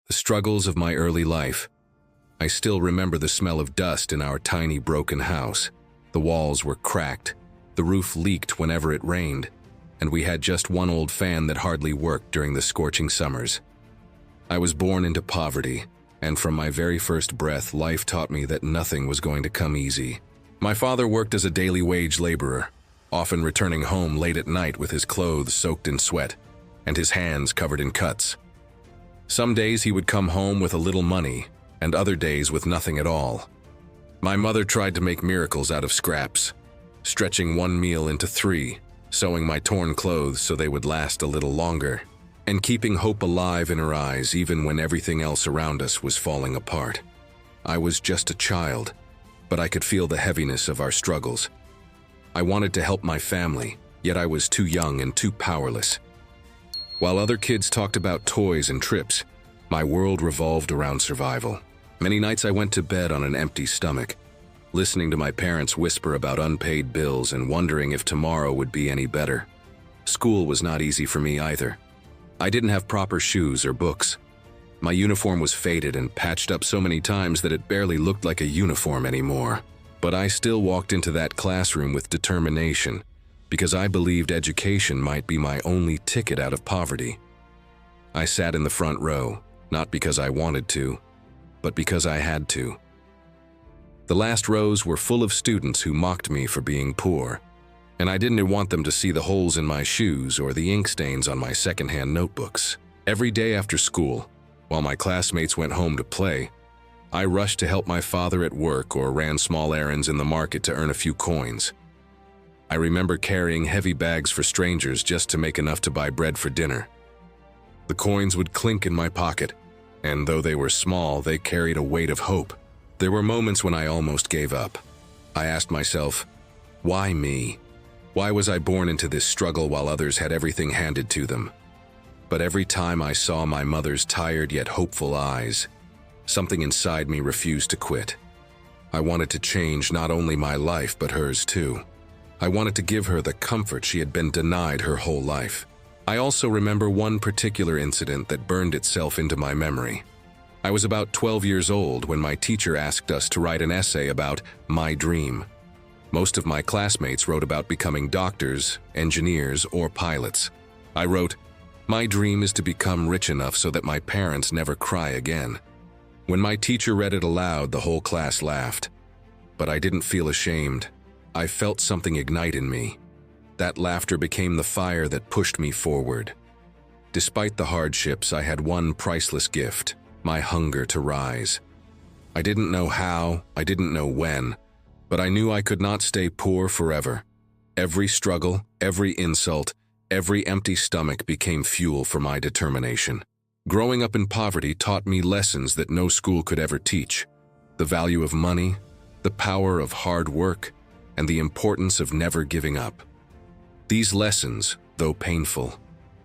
The struggles of my early life. I still remember the smell of dust in our tiny broken house. The walls were cracked, the roof leaked whenever it rained, and we had just one old fan that hardly worked during the scorching summers. I was born into poverty, and from my very first breath, life taught me that nothing was going to come easy. My father worked as a daily wage laborer, often returning home late at night with his clothes soaked in sweat and his hands covered in cuts. Some days he would come home with a little money, and other days with nothing at all. My mother tried to make miracles out of scraps, stretching one meal into 3, sewing my torn clothes so they would last a little longer, and keeping hope alive in her eyes even when everything else around us was falling apart. I was just a child, but I could feel the heaviness of our struggles. I wanted to help my family, yet I was too young and too powerless. While other kids talked about toys and trips, my world revolved around survival. Many nights I went to bed on an empty stomach, listening to my parents whisper about unpaid bills and wondering if tomorrow would be any better. School was not easy for me either. I didn't have proper shoes or books. My uniform was faded and patched up so many times that it barely looked like a uniform anymore. But I still walked into that classroom with determination, because I believed education might be my only ticket out of poverty. I sat in the front row, not because I wanted to, but because I had to. The last rows were full of students who mocked me for being poor, and I didn't want them to see the holes in my shoes or the ink stains on my secondhand notebooks. Every day after school, while my classmates went home to play, I rushed to help my father at work or ran small errands in the market to earn a few coins. I remember carrying heavy bags for strangers just to make enough to buy bread for dinner. The coins would clink in my pocket, and though they were small, they carried a weight of hope. There were moments when I almost gave up. I asked myself, why me? Why was I born into this struggle while others had everything handed to them? But every time I saw my mother's tired yet hopeful eyes, something inside me refused to quit. I wanted to change not only my life, but hers too. I wanted to give her the comfort she had been denied her whole life. I also remember one particular incident that burned itself into my memory. I was about 12 years old when my teacher asked us to write an essay about my dream. Most of my classmates wrote about becoming doctors, engineers, or pilots. I wrote, "My dream is to become rich enough so that my parents never cry again." When my teacher read it aloud, the whole class laughed. But I didn't feel ashamed. I felt something ignite in me. That laughter became the fire that pushed me forward. Despite the hardships, I had one priceless gift, my hunger to rise. I didn't know how, I didn't know when, but I knew I could not stay poor forever. Every struggle, every insult, every empty stomach became fuel for my determination. Growing up in poverty taught me lessons that no school could ever teach: the value of money, the power of hard work, and the importance of never giving up. These lessons, though painful,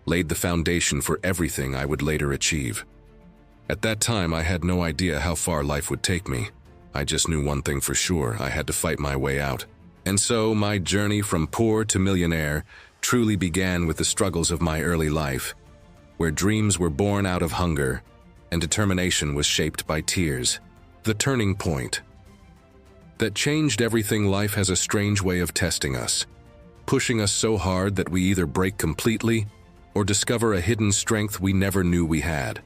laid the foundation for everything I would later achieve. At that time, I had no idea how far life would take me. I just knew one thing for sure: I had to fight my way out. And so, my journey from poor to millionaire truly began with the struggles of my early life, where dreams were born out of hunger and determination was shaped by tears. The turning point that changed everything. Life has a strange way of testing us, pushing us so hard that we either break completely or discover a hidden strength we never knew we had.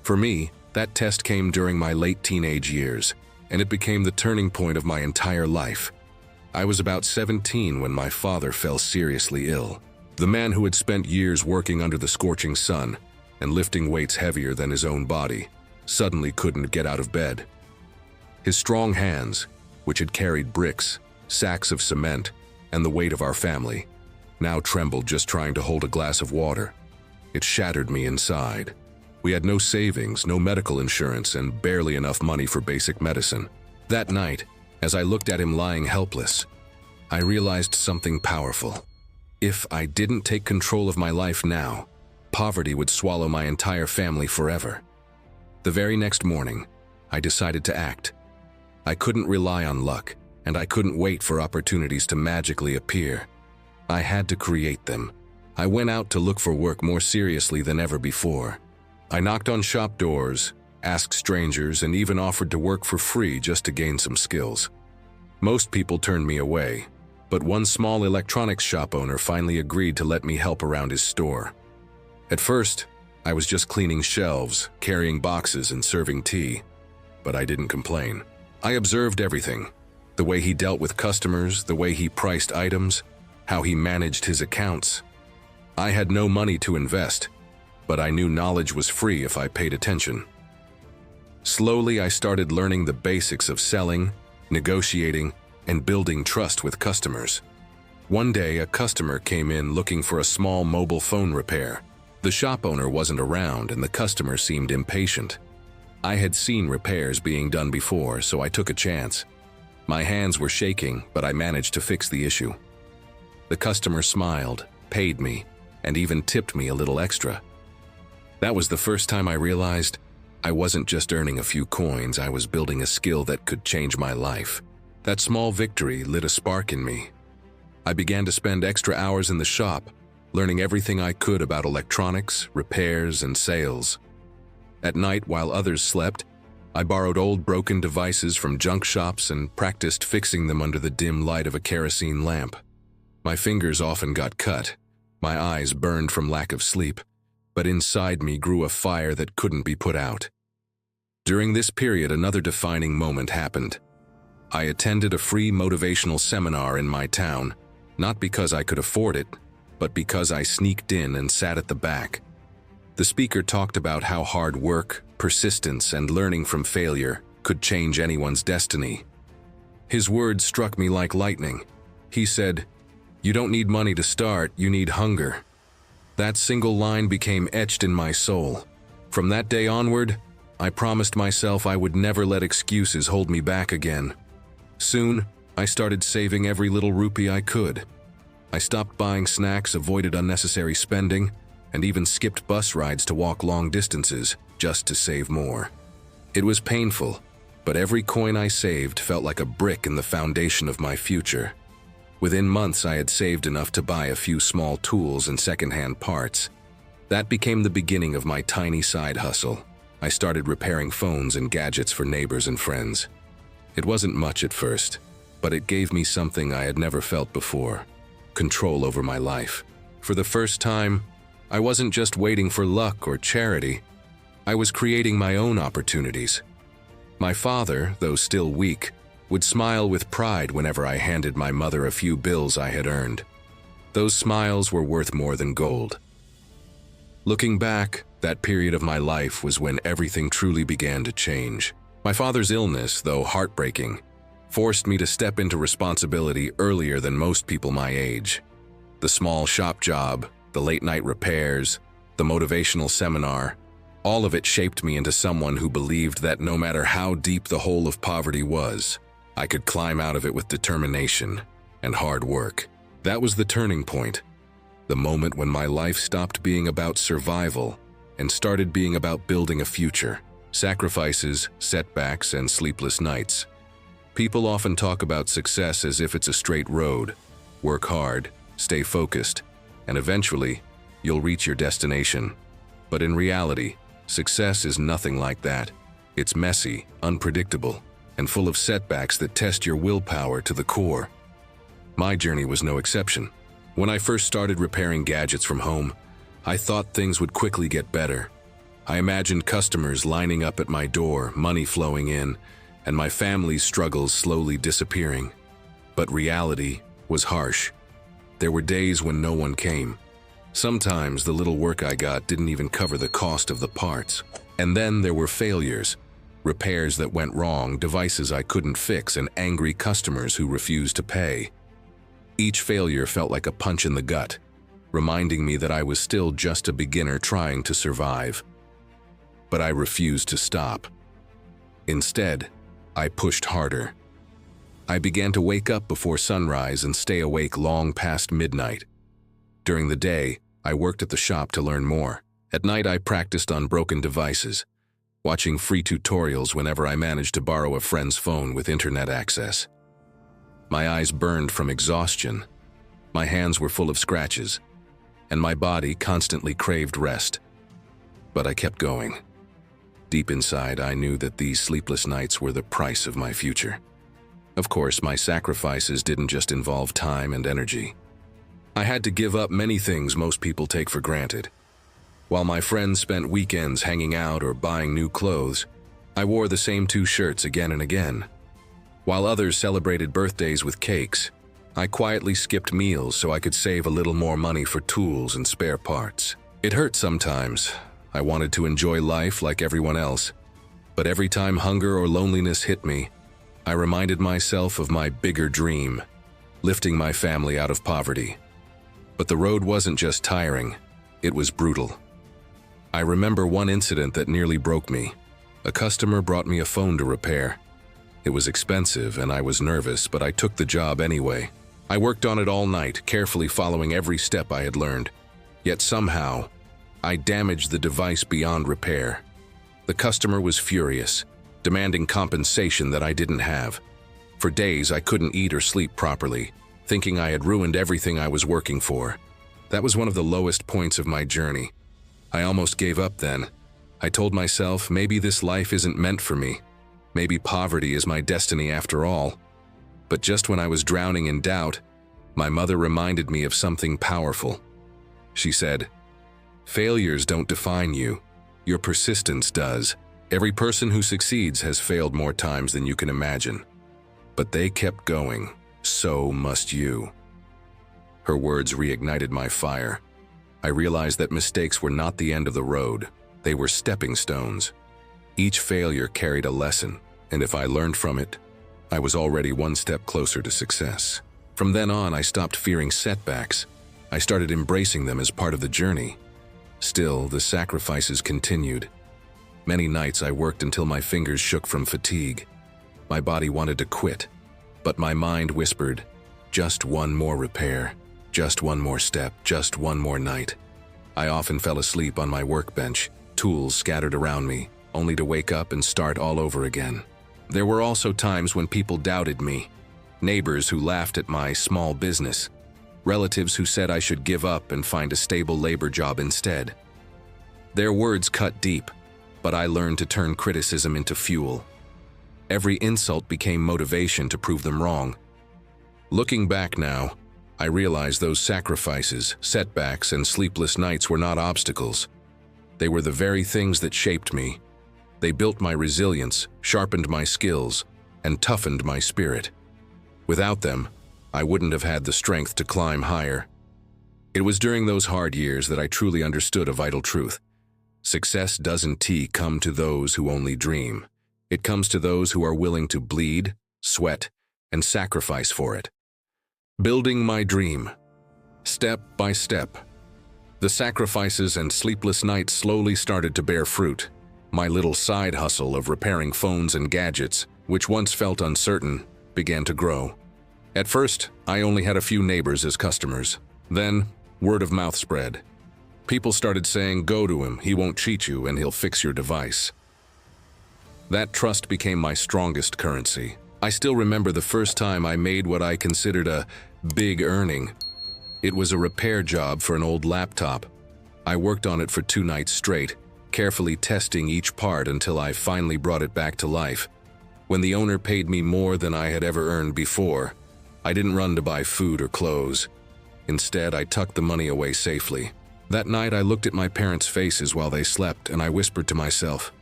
For me, that test came during my late teenage years, and it became the turning point of my entire life. I was about 17 when my father fell seriously ill. The man who had spent years working under the scorching sun and lifting weights heavier than his own body suddenly couldn't get out of bed. His strong hands, which had carried bricks, sacks of cement, and the weight of our family, now trembled just trying to hold a glass of water. It shattered me inside. We had no savings, no medical insurance, and barely enough money for basic medicine. That night, as I looked at him lying helpless, I realized something powerful. If I didn't take control of my life now, poverty would swallow my entire family forever. The very next morning, I decided to act. I couldn't rely on luck, and I couldn't wait for opportunities to magically appear. I had to create them. I went out to look for work more seriously than ever before. I knocked on shop doors, asked strangers, and even offered to work for free just to gain some skills. Most people turned me away, but one small electronics shop owner finally agreed to let me help around his store. At first, I was just cleaning shelves, carrying boxes, and serving tea, but I didn't complain. I observed everything: the way he dealt with customers, the way he priced items, how he managed his accounts. I had no money to invest, but I knew knowledge was free if I paid attention. Slowly, I started learning the basics of selling, negotiating, and building trust with customers. One day, a customer came in looking for a small mobile phone repair. The shop owner wasn't around, and the customer seemed impatient. I had seen repairs being done before, so I took a chance. My hands were shaking, but I managed to fix the issue. The customer smiled, paid me, and even tipped me a little extra. That was the first time I realized I wasn't just earning a few coins, I was building a skill that could change my life. That small victory lit a spark in me. I began to spend extra hours in the shop, learning everything I could about electronics, repairs, and sales. At night, while others slept, I borrowed old broken devices from junk shops and practiced fixing them under the dim light of a kerosene lamp. My fingers often got cut, my eyes burned from lack of sleep, but inside me grew a fire that couldn't be put out. During this period, another defining moment happened. I attended a free motivational seminar in my town, not because I could afford it, but because I sneaked in and sat at the back. The speaker talked about how hard work, persistence, and learning from failure could change anyone's destiny. His words struck me like lightning. He said, "You don't need money to start, you need hunger." That single line became etched in my soul. From that day onward, I promised myself I would never let excuses hold me back again. Soon, I started saving every little rupee I could. I stopped buying snacks, avoided unnecessary spending, and even skipped bus rides to walk long distances just to save more. It was painful, but every coin I saved felt like a brick in the foundation of my future. Within months, I had saved enough to buy a few small tools and secondhand parts. That became the beginning of my tiny side hustle. I started repairing phones and gadgets for neighbors and friends. It wasn't much at first, but it gave me something I had never felt before: control over my life. For the first time, I wasn't just waiting for luck or charity. I was creating my own opportunities. My father, though still weak, would smile with pride whenever I handed my mother a few bills I had earned. Those smiles were worth more than gold. Looking back, that period of my life was when everything truly began to change. My father's illness, though heartbreaking, forced me to step into responsibility earlier than most people my age. The small shop job, the late-night repairs, the motivational seminar, all of it shaped me into someone who believed that no matter how deep the hole of poverty was, I could climb out of it with determination and hard work. That was the turning point, the moment when my life stopped being about survival and started being about building a future. Sacrifices, setbacks, and sleepless nights. People often talk about success as if it's a straight road. Work hard, stay focused, and eventually, you'll reach your destination. But in reality, success is nothing like that. It's messy, unpredictable, and full of setbacks that test your willpower to the core. My journey was no exception. When I first started repairing gadgets from home, I thought things would quickly get better. I imagined customers lining up at my door, money flowing in, and my family's struggles slowly disappearing. But reality was harsh. There were days when no one came. Sometimes the little work I got didn't even cover the cost of the parts. And then there were failures, repairs that went wrong, devices I couldn't fix, and angry customers who refused to pay. Each failure felt like a punch in the gut, reminding me that I was still just a beginner trying to survive. But I refused to stop. Instead, I pushed harder. I began to wake up before sunrise and stay awake long past midnight. During the day, I worked at the shop to learn more. At night, I practiced on broken devices, watching free tutorials whenever I managed to borrow a friend's phone with internet access. My eyes burned from exhaustion, my hands were full of scratches, and my body constantly craved rest. but I kept going. Deep inside, I knew that these sleepless nights were the price of my future. Of course, my sacrifices didn't just involve time and energy. I had to give up many things most people take for granted. While my friends spent weekends hanging out or buying new clothes, I wore the same 2 shirts again and again. While others celebrated birthdays with cakes, I quietly skipped meals so I could save a little more money for tools and spare parts. It hurt sometimes. I wanted to enjoy life like everyone else, but every time hunger or loneliness hit me, I reminded myself of my bigger dream, lifting my family out of poverty. But the road wasn't just tiring, it was brutal. I remember one incident that nearly broke me. A customer brought me a phone to repair. It was expensive and I was nervous, but I took the job anyway. I worked on it all night, carefully following every step I had learned. Yet somehow, I damaged the device beyond repair. The customer was furious, demanding compensation that I didn't have. For days, I couldn't eat or sleep properly, thinking I had ruined everything I was working for. That was one of the lowest points of my journey. I almost gave up then. I told myself, maybe this life isn't meant for me. Maybe poverty is my destiny after all. But just when I was drowning in doubt, my mother reminded me of something powerful. She said, "Failures don't define you. Your persistence does. Every person who succeeds has failed more times than you can imagine. But they kept going. So must you." Her words reignited my fire. I realized that mistakes were not the end of the road. They were stepping stones. Each failure carried a lesson, and if I learned from it, I was already one step closer to success. From then on, I stopped fearing setbacks. I started embracing them as part of the journey. Still, the sacrifices continued. Many nights I worked until my fingers shook from fatigue. My body wanted to quit, but my mind whispered, just one more repair, just one more step, just one more night. I often fell asleep on my workbench, tools scattered around me, only to wake up and start all over again. There were also times when people doubted me, neighbors who laughed at my small business, relatives who said I should give up and find a stable labor job instead. Their words cut deep, but I learned to turn criticism into fuel. Every insult became motivation to prove them wrong. Looking back now, I realize those sacrifices, setbacks, and sleepless nights were not obstacles. They were the very things that shaped me. They built my resilience, sharpened my skills, and toughened my spirit. Without them, I wouldn't have had the strength to climb higher. It was during those hard years that I truly understood a vital truth. Success doesn't come to those who only dream. It comes to those who are willing to bleed, sweat, and sacrifice for it. Building my dream. Step by step. The sacrifices and sleepless nights slowly started to bear fruit. My little side hustle of repairing phones and gadgets, which once felt uncertain, began to grow. At first, I only had a few neighbors as customers. Then, word of mouth spread. People started saying, "Go to him, he won't cheat you and he'll fix your device." That trust became my strongest currency. I still remember the first time I made what I considered a big earning. It was a repair job for an old laptop. I worked on it for 2 nights straight, carefully testing each part until I finally brought it back to life. When the owner paid me more than I had ever earned before, I didn't run to buy food or clothes. Instead, I tucked the money away safely. That night, I looked at my parents' faces while they slept, and I whispered to myself,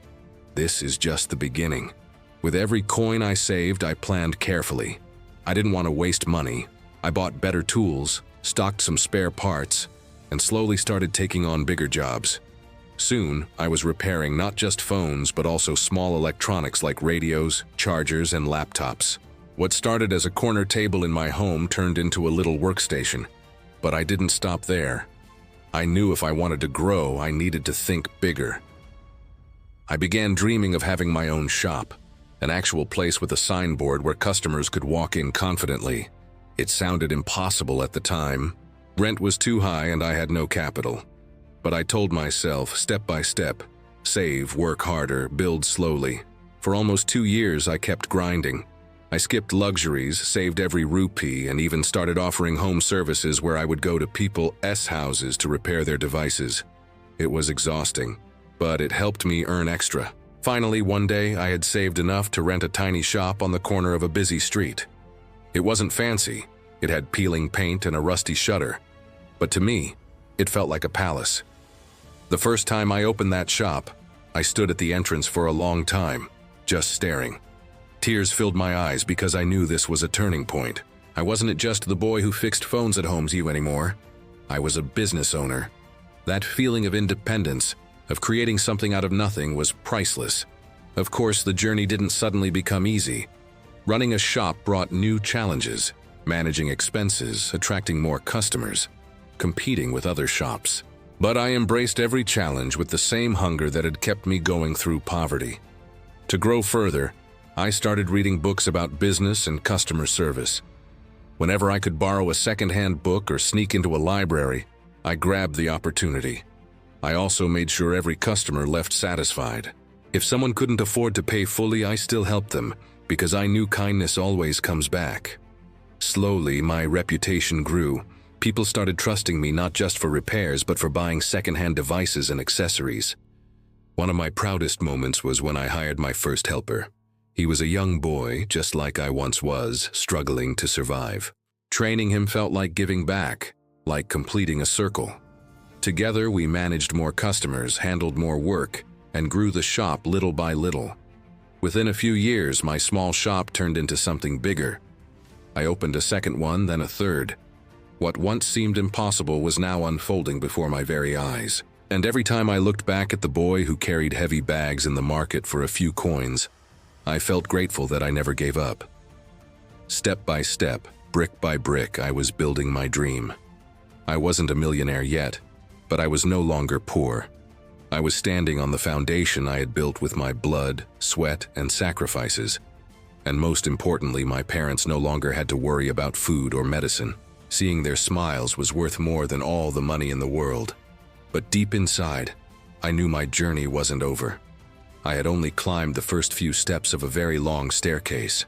"This is just the beginning." With every coin I saved, I planned carefully. I didn't want to waste money. I bought better tools, stocked some spare parts, and slowly started taking on bigger jobs. Soon, I was repairing not just phones, but also small electronics like radios, chargers, and laptops. What started as a corner table in my home turned into a little workstation. But I didn't stop there. I knew if I wanted to grow, I needed to think bigger. I began dreaming of having my own shop, an actual place with a signboard where customers could walk in confidently. It sounded impossible at the time. Rent was too high and I had no capital. But I told myself, step by step, save, work harder, build slowly. For almost 2 years, I kept grinding. I skipped luxuries, saved every rupee, and even started offering home services where I would go to people's houses to repair their devices. It was exhausting, but it helped me earn extra. Finally, one day, I had saved enough to rent a tiny shop on the corner of a busy street. It wasn't fancy. It had peeling paint and a rusty shutter. But to me, it felt like a palace. The first time I opened that shop, I stood at the entrance for a long time, just staring. Tears filled my eyes because I knew this was a turning point. I wasn't just the boy who fixed phones at home's you anymore. I was a business owner. That feeling of independence, of creating something out of nothing, was priceless. Of course, the journey didn't suddenly become easy. Running a shop brought new challenges, managing expenses, attracting more customers, competing with other shops. But I embraced every challenge with the same hunger that had kept me going through poverty. To grow further, I started reading books about business and customer service. Whenever I could borrow a second-hand book or sneak into a library, I grabbed the opportunity. I also made sure every customer left satisfied. If someone couldn't afford to pay fully, I still helped them, because I knew kindness always comes back. Slowly, my reputation grew. People started trusting me not just for repairs, but for buying second-hand devices and accessories. One of my proudest moments was when I hired my first helper. He was a young boy, just like I once was, struggling to survive. Training him felt like giving back, like completing a circle. Together, we managed more customers, handled more work, and grew the shop little by little. Within a few years, my small shop turned into something bigger. I opened a second one, then a third. What once seemed impossible was now unfolding before my very eyes. And every time I looked back at the boy who carried heavy bags in the market for a few coins, I felt grateful that I never gave up. Step by step, brick by brick, I was building my dream. I wasn't a millionaire yet, but I was no longer poor. I was standing on the foundation I had built with my blood, sweat, and sacrifices. And most importantly, my parents no longer had to worry about food or medicine. Seeing their smiles was worth more than all the money in the world. But deep inside, I knew my journey wasn't over. I had only climbed the first few steps of a very long staircase.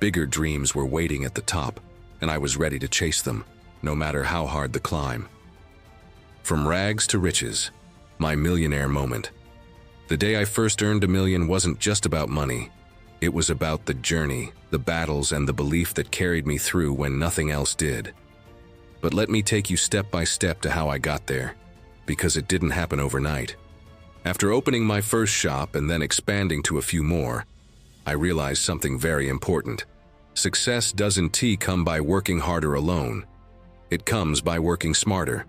Bigger dreams were waiting at the top, and I was ready to chase them, no matter how hard the climb. From rags to riches, my millionaire moment. The day I first earned $1 million wasn't just about money. It was about the journey, the battles, and the belief that carried me through when nothing else did. But let me take you step by step to how I got there, because it didn't happen overnight. After opening my first shop and then expanding to a few more, I realized something very important. Success doesn't come by working harder alone. It comes by working smarter.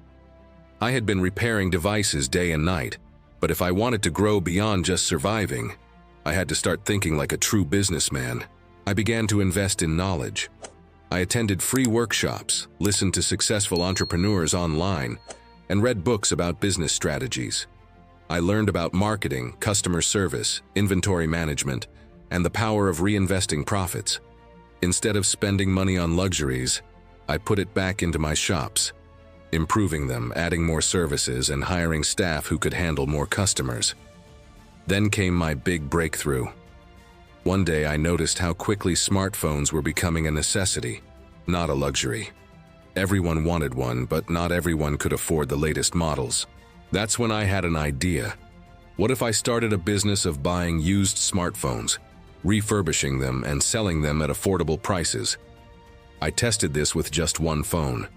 I had been repairing devices day and night, but if I wanted to grow beyond just surviving, I had to start thinking like a true businessman. I began to invest in knowledge. I attended free workshops, listened to successful entrepreneurs online, and read books about business strategies. I learned about marketing, customer service, inventory management, and the power of reinvesting profits. Instead of spending money on luxuries, I put it back into my shops, improving them, adding more services, and hiring staff who could handle more customers. Then came my big breakthrough. One day I noticed how quickly smartphones were becoming a necessity, not a luxury. Everyone wanted one, but not everyone could afford the latest models. That's when I had an idea. What if I started a business of buying used smartphones, refurbishing them, and selling them at affordable prices? I tested this with just one phone.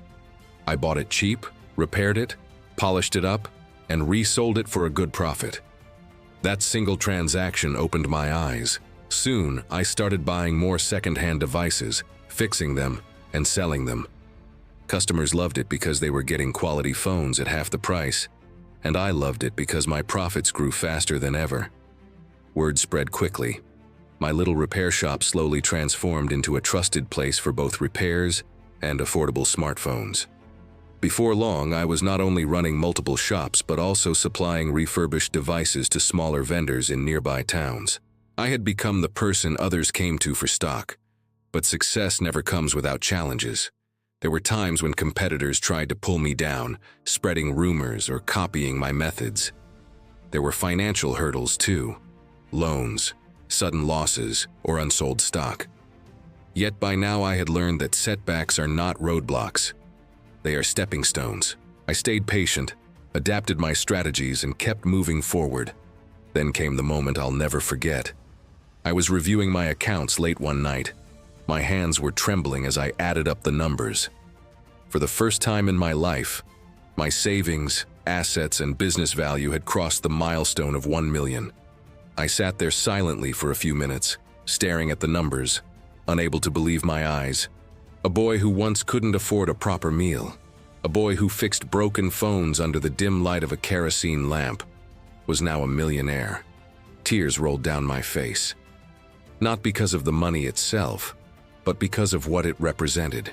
I bought it cheap, repaired it, polished it up, and resold it for a good profit. That single transaction opened my eyes. Soon, I started buying more second-hand devices, fixing them, and selling them. Customers loved it because they were getting quality phones at half the price, and I loved it because my profits grew faster than ever. Word spread quickly. My little repair shop slowly transformed into a trusted place for both repairs and affordable smartphones. Before long, I was not only running multiple shops but also supplying refurbished devices to smaller vendors in nearby towns. I had become the person others came to for stock. But success never comes without challenges. There were times when competitors tried to pull me down, spreading rumors or copying my methods. There were financial hurdles too. Loans, sudden losses, or unsold stock. Yet by now I had learned that setbacks are not roadblocks. They are stepping stones. I stayed patient, adapted my strategies, and kept moving forward. Then came the moment I'll never forget. I was reviewing my accounts late one night. My hands were trembling as I added up the numbers. For the first time in my life, my savings, assets, and business value had crossed the milestone of 1 million. I sat there silently for a few minutes, staring at the numbers, unable to believe my eyes. A boy who once couldn't afford a proper meal, a boy who fixed broken phones under the dim light of a kerosene lamp, was now a millionaire. Tears rolled down my face. Not because of the money itself, but because of what it represented.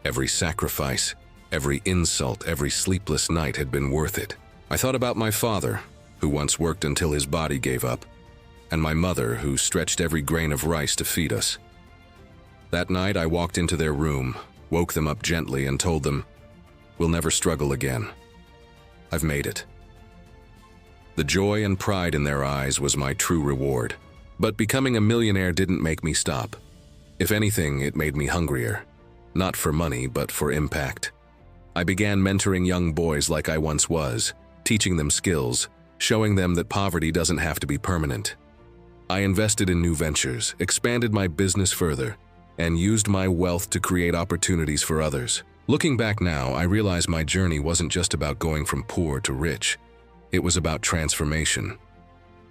Every sacrifice, every insult, every sleepless night had been worth it. I thought about my father, who once worked until his body gave up, and my mother, who stretched every grain of rice to feed us. That night, I walked into their room, woke them up gently, and told them, "We'll never struggle again. I've made it." The joy and pride in their eyes was my true reward. But becoming a millionaire didn't make me stop. If anything, it made me hungrier. Not for money, but for impact. I began mentoring young boys like I once was, teaching them skills, showing them that poverty doesn't have to be permanent. I invested in new ventures, expanded my business further, and used my wealth to create opportunities for others. Looking back now, I realize my journey wasn't just about going from poor to rich. It was about transformation.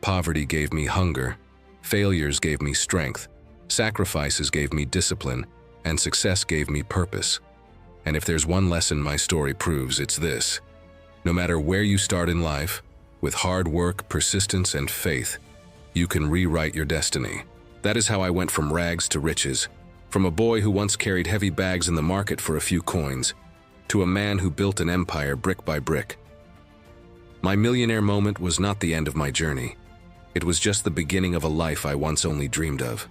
Poverty gave me hunger, failures gave me strength, sacrifices gave me discipline, and success gave me purpose. And if there's one lesson my story proves, it's this: no matter where you start in life, with hard work, persistence, and faith, you can rewrite your destiny. That is how I went from rags to riches, from a boy who once carried heavy bags in the market for a few coins, to a man who built an empire brick by brick. My millionaire moment was not the end of my journey. It was just the beginning of a life I once only dreamed of.